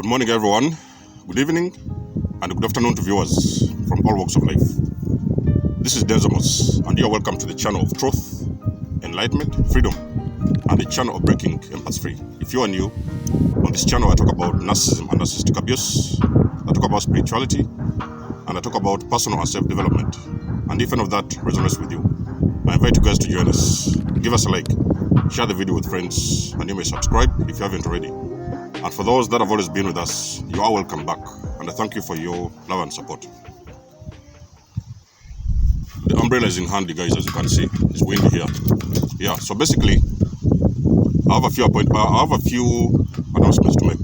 morning, everyone. Good evening and good afternoon to viewers from all walks of life. This is Denzamus, and you're welcome to the channel of truth, enlightenment, freedom, and the channel of breaking empaths free. If you are new, on this channel I talk about narcissism and narcissistic abuse, I talk about spirituality, and I talk about personal and self-development. And if any of that resonates with you, I invite you guys to join us. Give us a like, share the video with friends, and you may subscribe if you haven't already. And for those that have always been with us, you are welcome back, and I thank you for your love and support. The umbrella is in handy, guys, as you can see. It's windy here. Yeah, so basically, I have a few announcements to make.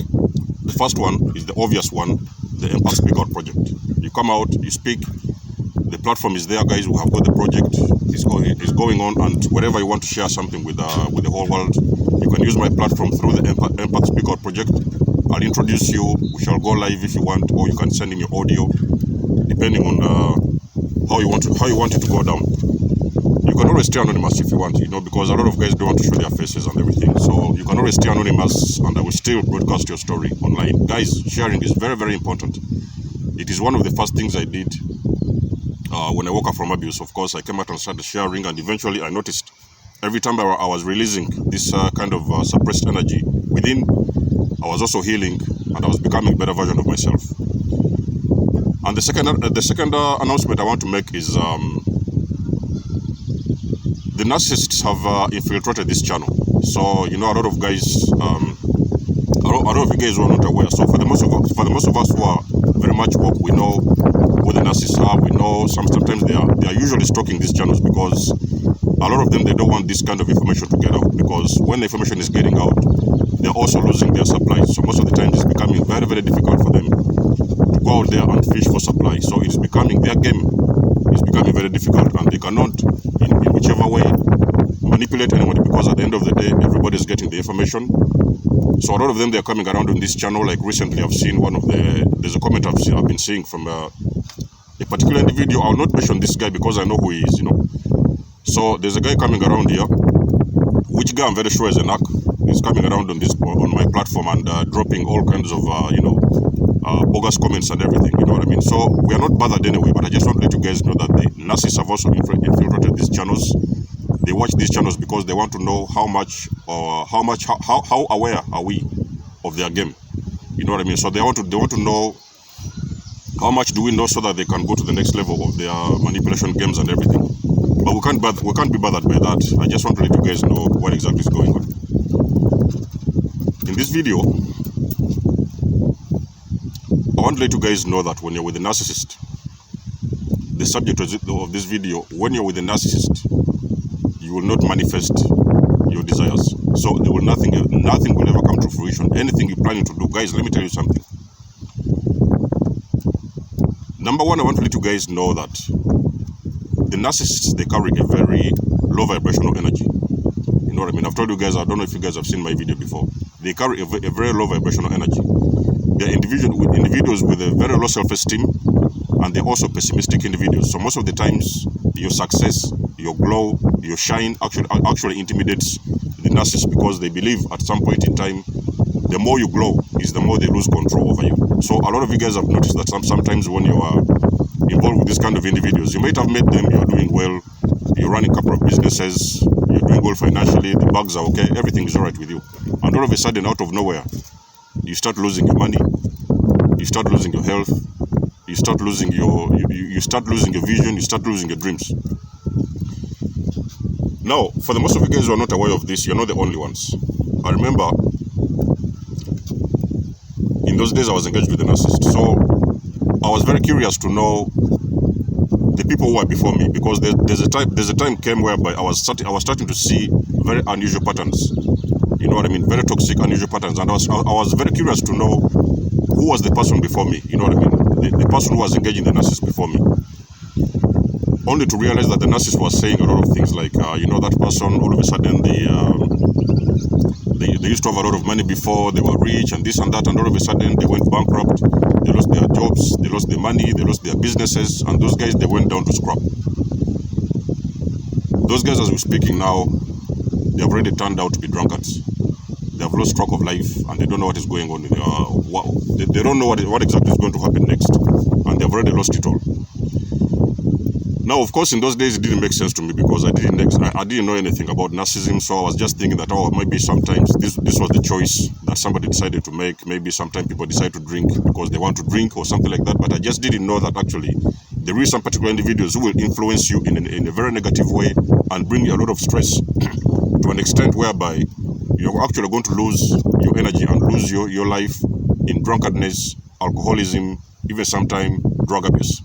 The first one is the obvious one, the Empath Speak Out project. You come out, you speak, the platform is there, guys. We have got the project. It's going on, and wherever you want to share something with the whole world, you can use my platform through the Empath Speak Out project. I'll introduce you. We shall go live if you want, or you can send in your audio, depending on how you want it to go down. You can always stay anonymous if you want, because a lot of guys don't want to show their faces and everything. So you can always stay anonymous, and I will still broadcast your story online. Guys, sharing is very, very important. It is one of the first things I did when I woke up from abuse. Of course, I came out and started sharing, and eventually I noticed every time I was releasing this kind of suppressed energy within, I was also healing, and I was becoming a better version of myself. And the second announcement I want to make is the narcissists have infiltrated this channel. So a lot of guys, a lot of you guys were not aware. So for the most of us who are very much woke, we know who the narcissists are. We know sometimes they are usually stalking these channels because a lot of them, they don't want this kind of information to get out, because when the information is getting out, they're also losing their supplies. So most of the time it's becoming very, very difficult for them to go out there and fish for supply. So it's becoming, their game is becoming very difficult, and they cannot in whichever way manipulate anybody, because at the end of the day everybody's getting the information. So a lot of them, they're coming around on this channel. Like recently I've seen there's a comment I've been seeing from a particular individual. I'll not mention this guy because I know who he is, So there's a guy coming around here, which guy I'm very sure is a narc. He's coming around on my platform and dropping all kinds of bogus comments and everything. You know what I mean? So we are not bothered anyway. But I just want to let you guys know that the narcissists have also infiltrated these channels. They watch these channels because they want to know how aware are we of their game. You know what I mean? So they want to know how much do we know, so that they can go to the next level of their manipulation games and everything. But we can't be bothered by that. I just want to let you guys know what exactly is going on. In this video, I want to let you guys know that when you're with a narcissist, the subject of this video, when you're with a narcissist, you will not manifest your desires. So nothing will ever come to fruition. Anything you're planning to do, guys, let me tell you something. Number one, I want to let you guys know that the narcissists, they carry a very low vibrational energy. You know what I mean? I've told you guys, I don't know if you guys have seen my video before. They carry a very low vibrational energy. They're individuals with a very low self-esteem, and they're also pessimistic individuals. So most of the times, your success, your glow, your shine actually intimidates the narcissist, because they believe at some point in time, the more you glow is the more they lose control over you. So a lot of you guys have noticed that sometimes when you are involved with this kind of individuals, you might have met them, you're doing well, you're running a couple of businesses, you're doing well financially, the bags are okay, everything is all right with you. And all of a sudden, out of nowhere, you start losing your money, you start losing your health, you start losing your vision, you start losing your dreams. Now, for the most of you guys who are not aware of this, you're not the only ones. I remember in those days I was engaged with a narcissist, so I was very curious to know the people who were before me, because there's a time came whereby I was starting to see very unusual patterns. You know what I mean? Very toxic, unusual patterns, and I was very curious to know who was the person before me. You know what I mean? The person who was engaging the narcissist before me. Only to realize that the narcissist was saying a lot of things like, that person, all of a sudden they used to have a lot of money before, they were rich and this and that, and all of a sudden they went bankrupt, they lost their jobs, they lost their money, they lost their businesses, and those guys, they went down to scrap. Those guys, as we're speaking now, they have already turned out to be drunkards. they have lost track of life, and they don't know what is going on. They don't know what exactly is going to happen next, and they've already lost it all. Now, of course, in those days, it didn't make sense to me because I didn't know anything about narcissism, so I was just thinking that, oh, maybe sometimes this was the choice that somebody decided to make. Maybe sometimes people decide to drink because they want to drink or something like that, but I just didn't know that actually there is some particular individuals who will influence you in a very negative way and bring you a lot of stress to an extent whereby you're actually going to lose your energy and lose your life in drunkardness, alcoholism, even sometimes drug abuse.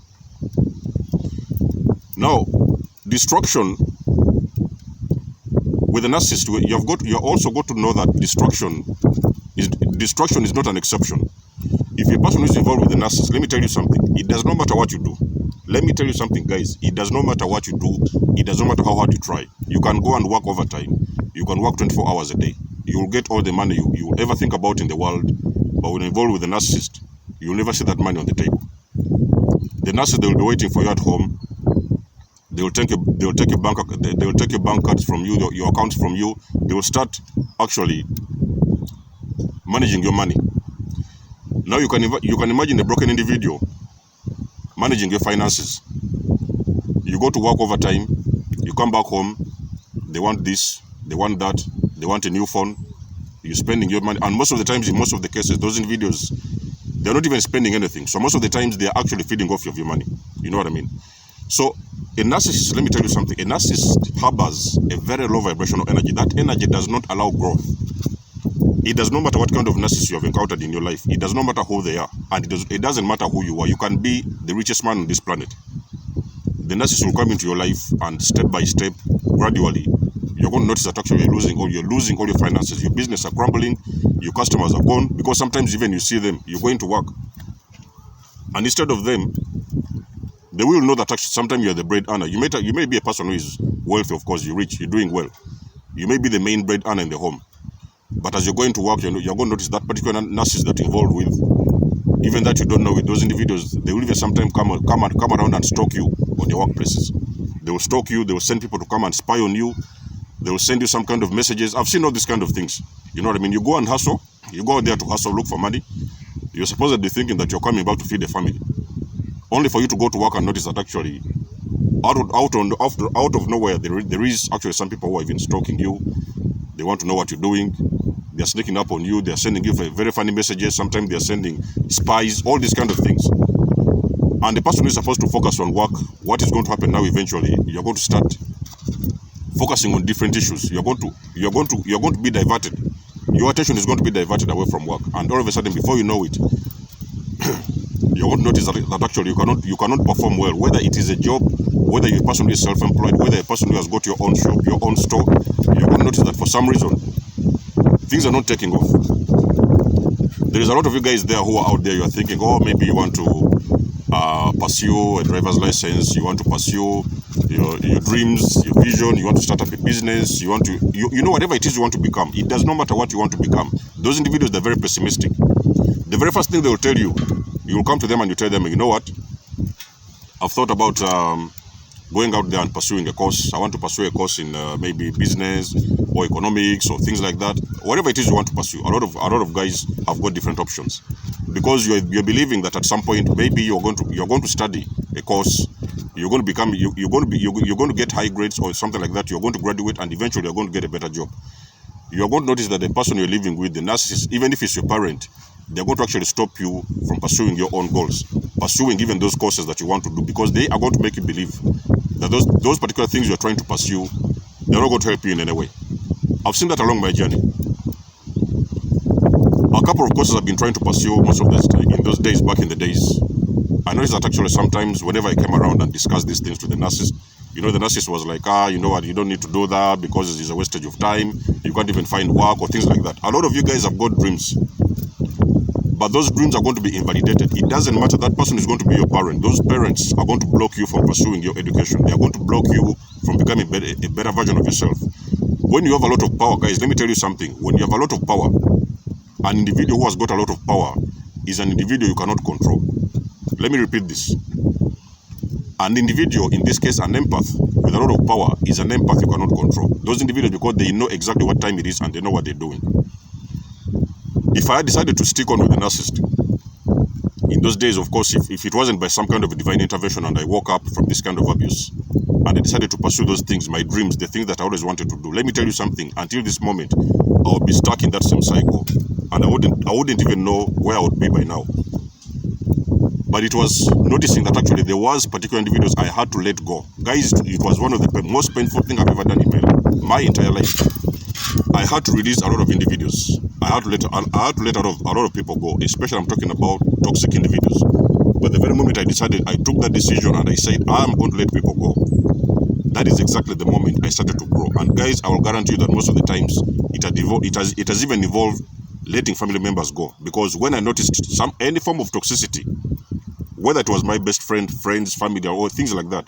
Now, destruction with a narcissist, you also got to know that destruction is not an exception. If a person is involved with a narcissist, let me tell you something. It does not matter what you do. Let me tell you something, guys. It does not matter what you do. It does not matter how hard you try. You can go and work overtime. You can work 24 hours a day. You will get all the money you will ever think about in the world. But when you're involved with a narcissist, you will never see that money on the table. The narcissist, they will be waiting for you at home. They will take your bank cards from you, your accounts from you. They will start actually managing your money. Now you can imagine a broken individual managing your finances. You go to work overtime, you come back home, they want this, they want that, they want a new phone, you're spending your money, and most of the times, in most of the cases, those individuals, they're not even spending anything. So most of the times, they're actually feeding off of your money. You know what I mean? So a narcissist, let me tell you something, a narcissist harbors a very low vibrational energy. That energy does not allow growth. It does not matter what kind of narcissist you have encountered in your life. It does not matter who they are. And it doesn't matter who you are. You can be the richest man on this planet. The narcissist will come into your life, and step by step, gradually, you're going to notice that actually you're losing all your finances. Your business are crumbling. Your customers are gone. Because sometimes even you see them, you're going to work. And instead of them, they will know that actually sometimes you're the bread earner. You may be a person who is wealthy, of course, you're rich, you're doing well. You may be the main bread earner in the home. But as you're going to work, you're going to notice that particular narcissist that you're involved with, even that you don't know with those individuals, they will even sometimes come around and stalk you on your workplaces. They will stalk you, they will send people to come and spy on you, they will send you some kind of messages. I've seen all these kind of things. You know what I mean? You go and hustle, you go out there to hustle, look for money. You're supposedly thinking that you're coming back to feed the family, only for you to go to work and notice that actually out of nowhere there is actually some people who are even stalking you. They want to know what you're doing. They're sneaking up on you. They're sending you very funny messages. Sometimes they're sending spies, all these kind of things. And the person who is supposed to focus on work, what is going to happen now eventually, you're going to start focusing on different issues. You're going to be diverted. Your attention is going to be diverted away from work. And all of a sudden, before you know it, you're going to notice that actually you cannot perform well, whether it is a job, whether you're a person who is self-employed, whether a person who has got your own shop, your own store. You're going to notice that for some reason, things are not taking off. There is a lot of you guys there who are out there, you are thinking, oh, maybe you want to pursue a driver's license, you want to pursue your dreams, your vision, you want to start up a business, you know, whatever it is you want to become. It does not matter what you want to become. Those individuals, they're very pessimistic. The very first thing they will tell you, you will come to them and you tell them, you know what, I've thought about going out there and pursuing a course. I want to pursue a course in maybe business or economics or things like that. Whatever it is you want to pursue, a lot of guys have got different options, because you're believing that at some point maybe you're going to study a course, you're going to get high grades or something like that. You're going to graduate and eventually you're going to get a better job. You're going to notice that the person you're living with, the narcissist, even if it's your parent, they're going to actually stop you from pursuing your own goals, pursuing even those courses that you want to do, because they are going to make you believe that those particular things you're trying to pursue, they're not going to help you in any way. I've seen that along my journey. A couple of courses I've been trying to pursue most of this time, in those days, back in the days. I noticed that actually sometimes whenever I came around and discussed these things to the narcissist, you know, the narcissist was like, you know what, you don't need to do that because it's a wastage of time. You can't even find work or things like that. A lot of you guys have got dreams, but those dreams are going to be invalidated. It doesn't matter. That person is going to be your parent. Those parents are going to block you from pursuing your education. They are going to block you from becoming a better version of yourself. When you have a lot of power, guys, let me tell you something. When you have a lot of power, an individual who has got a lot of power is an individual you cannot control. Let me repeat this. An individual, in this case an empath, with a lot of power, is an empath you cannot control. Those individuals, because they know exactly what time it is and they know what they're doing. if I had decided to stick on with the narcissist, in those days, of course, if it wasn't by some kind of a divine intervention and I woke up from this kind of abuse and I decided to pursue those things, my dreams, the things that I always wanted to do, let me tell you something, until this moment, I would be stuck in that same cycle and I wouldn't even know where I would be by now. But it was noticing that actually there was particular individuals I had to let go. Guys, it was one of the most painful things I've ever done in my entire life. I had to release a lot of individuals. I had to let a lot of people go, especially I'm talking about toxic individuals. But the very moment I decided, I took that decision and I said, I'm going to let people go. That is exactly the moment I started to grow. And guys, I will guarantee you that most of the times, it has even involved letting family members go. Because when I noticed any form of toxicity, whether it was my best friend, friends, family, or things like that,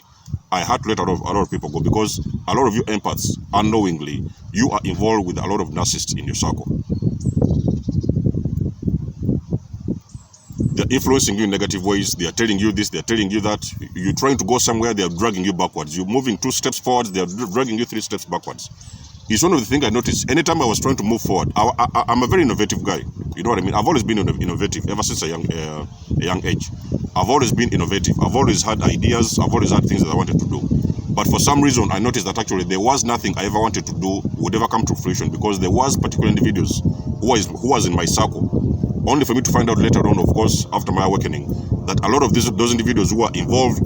I had to let a lot of people go, because a lot of you empaths, unknowingly, you are involved with a lot of narcissists in your circle. They're influencing you in negative ways. They are telling you this, they are telling you that. You're trying to go somewhere, they are dragging you backwards. You're moving 2 steps forwards, they are dragging you 3 steps backwards. It's one of the things I noticed. Anytime I was trying to move forward, I'm a very innovative guy. You know what I mean? I've always been innovative ever since a young age. I've always been innovative. I've always had ideas. I've always had things that I wanted to do. But for some reason, I noticed that actually there was nothing I ever wanted to do would ever come to fruition, because there was particular individuals who was in my circle. Only for me to find out later on, of course, after my awakening, that a lot of those individuals who were involved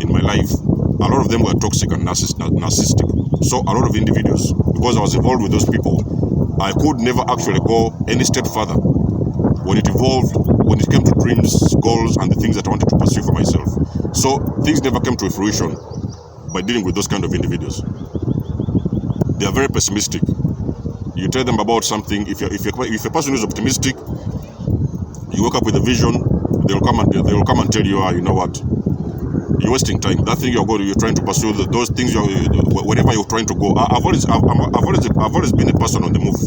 in my life, a lot of them were toxic and narcissistic. So a lot of individuals, because I was involved with those people, I could never actually go any step further when it came to dreams, goals, and the things that I wanted to pursue for myself. So things never came to fruition by dealing with those kind of individuals. They are very pessimistic. You tell them about something. If a person is optimistic, you wake up with a vision, they will come and tell you, you know what, you're wasting time. That thing you're trying to pursue, those things wherever you're trying to go. I've always been a person on the move.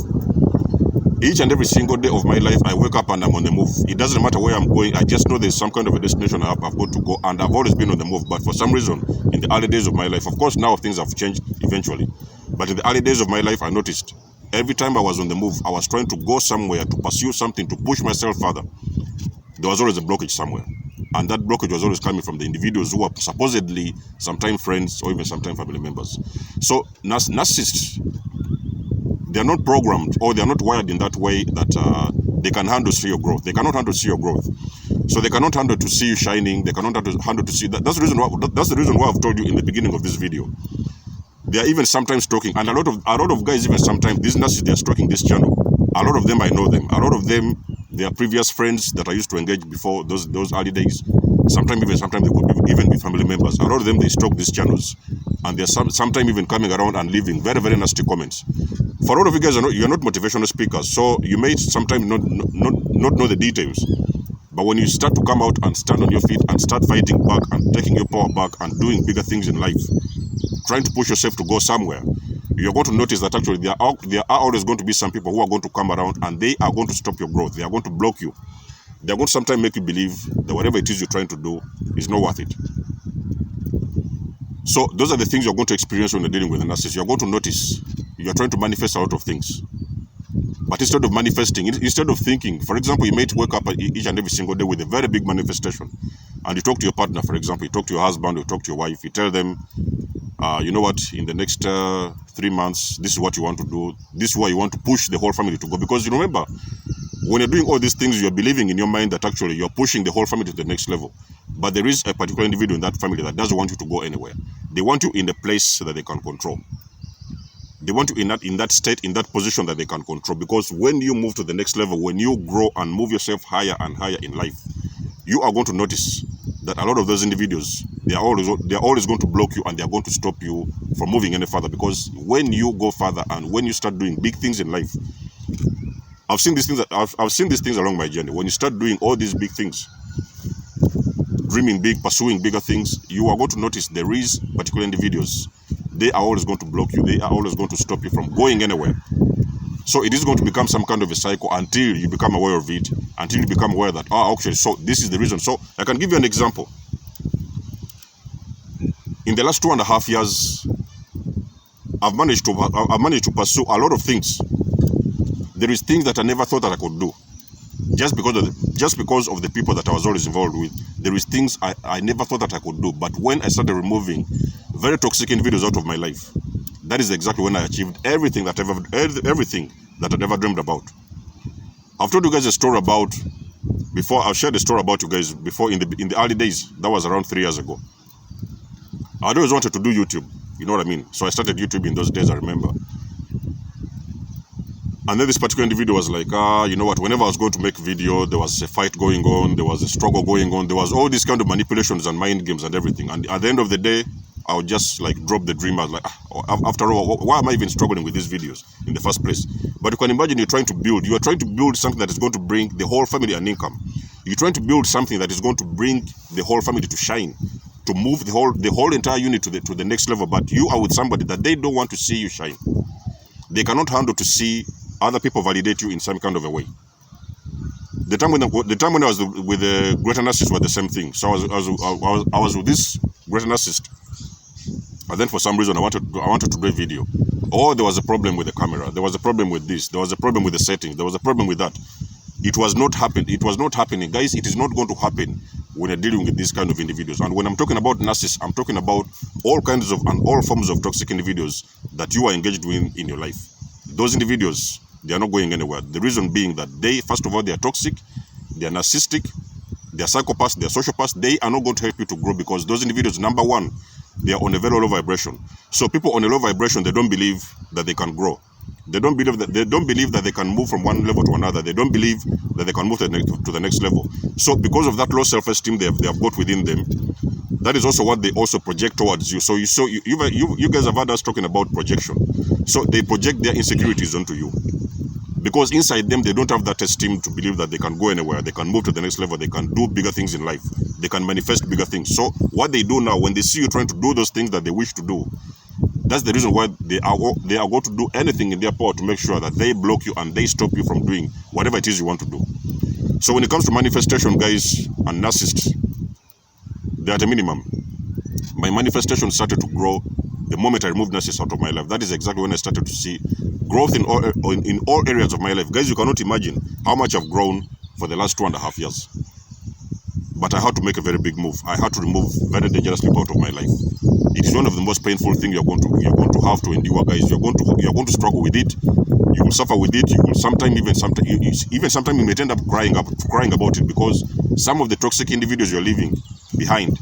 Each and every single day of my life, I wake up and I'm on the move. It doesn't matter where I'm going. I just know there's some kind of a destination I've got to go, and I've always been on the move. But for some reason, in the early days of my life, of course now things have changed eventually, but in the early days of my life, I noticed every time I was on the move, I was trying to go somewhere, to pursue something, to push myself further. There was always a blockage somewhere. And that blockage was always coming from the individuals who were supposedly sometimes friends or even sometimes family members. So narcissists, they are not programmed, or they are not wired in that way that they can handle see your growth. They cannot handle see your growth. So they cannot handle to see you shining. They cannot handle to see that. That's the reason why I've told you in the beginning of this video. They are even sometimes stalking, and a lot of guys, even sometimes these narcissists, they are stalking this channel. A lot of them, I know them. A lot of them, they are previous friends that I used to engage before those early days. Sometimes they could even be family members. A lot of them, they stalk these channels, and they're sometimes even coming around and leaving very, very nasty comments. For a lot of you guys, you're not motivational speakers, so you may sometimes not know the details. But when you start to come out and stand on your feet and start fighting back and taking your power back and doing bigger things in life, trying to push yourself to go somewhere, you're going to notice that actually there are always going to be some people who are going to come around and they are going to stop your growth. They are going to block you. They are going to sometimes make you believe that whatever it is you're trying to do is not worth it. So those are the things you're going to experience when you're dealing with a narcissist. You're going to notice you're trying to manifest a lot of things. But instead of manifesting, instead of thinking, for example, you may wake up each and every single day with a very big manifestation. And you talk to your partner, for example, you talk to your husband, you talk to your wife, you tell them, you know what, in the next 3 months, this is what you want to do. This is why you want to push the whole family to go. Because you remember, when you're doing all these things, you're believing in your mind that actually you're pushing the whole family to the next level. But there is a particular individual in that family that doesn't want you to go anywhere. They want you in a place that they can control. They want you in that state, in that position that they can control. Because when you move to the next level, when you grow and move yourself higher and higher in life, you are going to notice that a lot of those individuals, they are always going to block you, and they are going to stop you from moving any further. Because when you go further and when you start doing big things in life, I've seen these things along my journey. When you start doing all these big things, dreaming big, pursuing bigger things, you are going to notice there is particular individuals. They are always going to block you. They are always going to stop you from going anywhere. So it is going to become some kind of a cycle until you become aware of it, until you become aware that, actually, so this is the reason. So I can give you an example. In the last 2.5 years, I've managed to pursue a lot of things. There is things that I never thought that I could do. just because of the people that I was always involved with. There is things I never thought that I could do. But when I started removing very toxic individuals out of my life, that is exactly when I achieved everything that I'd ever dreamed about. I've told you guys a story about before. I've shared a story about you guys before in the early days. That was around 3 years ago. I always wanted to do YouTube. You know what I mean? So I started YouTube in those days, I remember. And then this particular individual was like, you know what, whenever I was going to make video, there was a fight going on, there was a struggle going on, there was all these kind of manipulations and mind games and everything. And at the end of the day, I would just like drop the dream. I was like, after all, why am I even struggling with these videos in the first place? But you can imagine you are trying to build something that is going to bring the whole family an income. You're trying to build something that is going to bring the whole family to shine, to move the whole entire unit to the next level. But you are with somebody that they don't want to see you shine. They cannot handle to see other people validate you in some kind of a way. The time when I was with the greater narcissist was the same thing. So I was with this greater narcissist, and then for some reason I wanted to do a video. Or there was a problem with the camera. There was a problem with this. There was a problem with the settings. There was a problem with that. It was not happening, guys. It is not going to happen when you're dealing with these kind of individuals. And when I'm talking about narcissists, I'm talking about all kinds of and all forms of toxic individuals that you are engaged with in your life. Those individuals, they are not going anywhere. The reason being that they, first of all, they are toxic, they are narcissistic, they are psychopaths, they are sociopaths. They are not going to help you to grow, because those individuals, number one, they are on a very low vibration. So people on a low vibration, they don't believe that they can grow. They don't believe that they can move from one level to another. They don't believe that they can move to the next level. So because of that low self-esteem they have got within them, that is also what they also project towards you. So you guys have heard us talking about projection. So they project their insecurities onto you, because inside them they don't have that esteem to believe that they can go anywhere, they can move to the next level, they can do bigger things in life, they can manifest bigger things. So what they do now, when they see you trying to do those things that they wish to do, that's the reason why they are going to do anything in their power to make sure that they block you and they stop you from doing whatever it is you want to do. So when it comes to manifestation, guys, and narcissists, they're at a minimum. My manifestation started to grow the moment I removed narcissists out of my life. That is exactly when I started to see growth in all areas of my life. Guys, you cannot imagine how much I've grown for the last 2.5 years. But I had to make a very big move. I had to remove very dangerous people out of my life. It is one of the most painful things you're going to have to endure, guys. You're going to struggle with it. You will suffer with it. You will sometimes you may end up crying about it, because some of the toxic individuals you're leaving behind,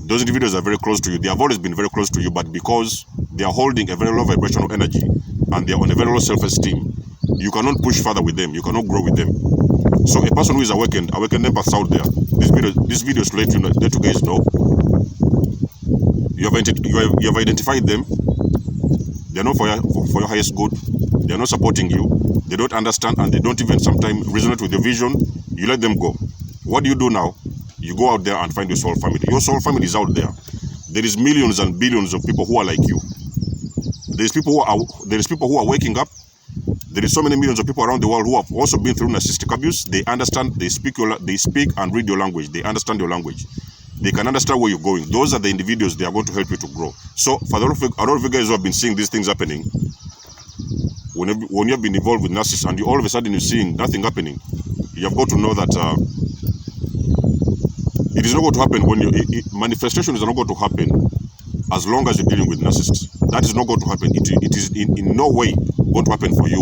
those individuals are very close to you. They have always been very close to you, but because they are holding a very low vibrational energy and they are on a very low self-esteem, you cannot push further with them. You cannot grow with them. So a person who is awakened empaths out there, this video is to let you guys know you have identified them. They are not for your highest good. They are not supporting you. They don't understand, and they don't even sometimes resonate with your vision. You let them go. What do you do now? You go out there and find your soul family. Your soul family is out there. There is millions and billions of people who are like you. There is people who are waking up. There is so many millions of people around the world who have also been through narcissistic abuse. They understand, they speak and read your language. They understand your language. They can understand where you're going. Those are the individuals, they are going to help you to grow. So for a lot of you guys who have been seeing these things happening, when you have been involved with narcissists and all of a sudden you're seeing nothing happening, you have got to know that it is not going to happen manifestation is not going to happen as long as you're dealing with narcissists. That is not going to happen. It is in no way going to happen for you,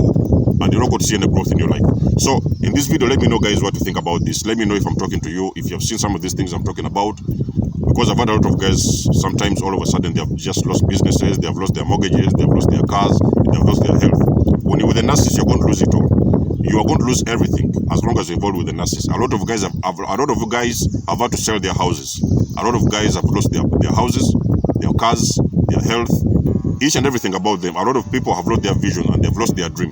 and you're not going to see any growth in your life. So in this video, let me know, guys, what you think about this. Let me know if I'm talking to you, if you have seen some of these things I'm talking about, because I've had a lot of guys, sometimes all of a sudden they have just lost businesses, they have lost their mortgages, they have lost their cars, they have lost their health. When you're with a narcissist, you're going to lose it all. You are going to lose everything as long as you're involved with the narcissist. A lot of guys have had to sell their houses. A lot of guys have lost their houses, their cars, their health, each and everything about them. A lot of people have lost their vision and they've lost their dream.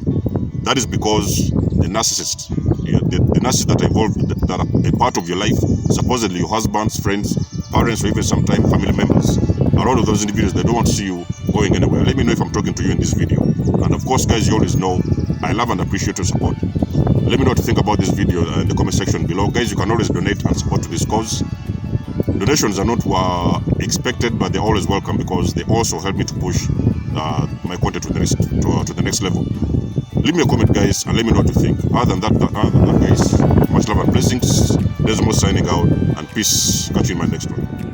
That is because the narcissists, the narcissists that are involved, that are a part of your life, supposedly your husbands, friends, parents, or even sometimes family members, a lot of those individuals, they don't want to see you going anywhere. Let me know if I'm talking to you in this video. And of course, guys, you always know I love and appreciate your support. Let me know what you think about this video in the comment section below. Guys, you can always donate and support to this cause. Donations are not expected, but they're always welcome, because they also help me to push my content to the next level. Leave me a comment, guys, and let me know what you think. Other than that, guys, much love and blessings. There's more signing out, and peace. Catch you in my next one.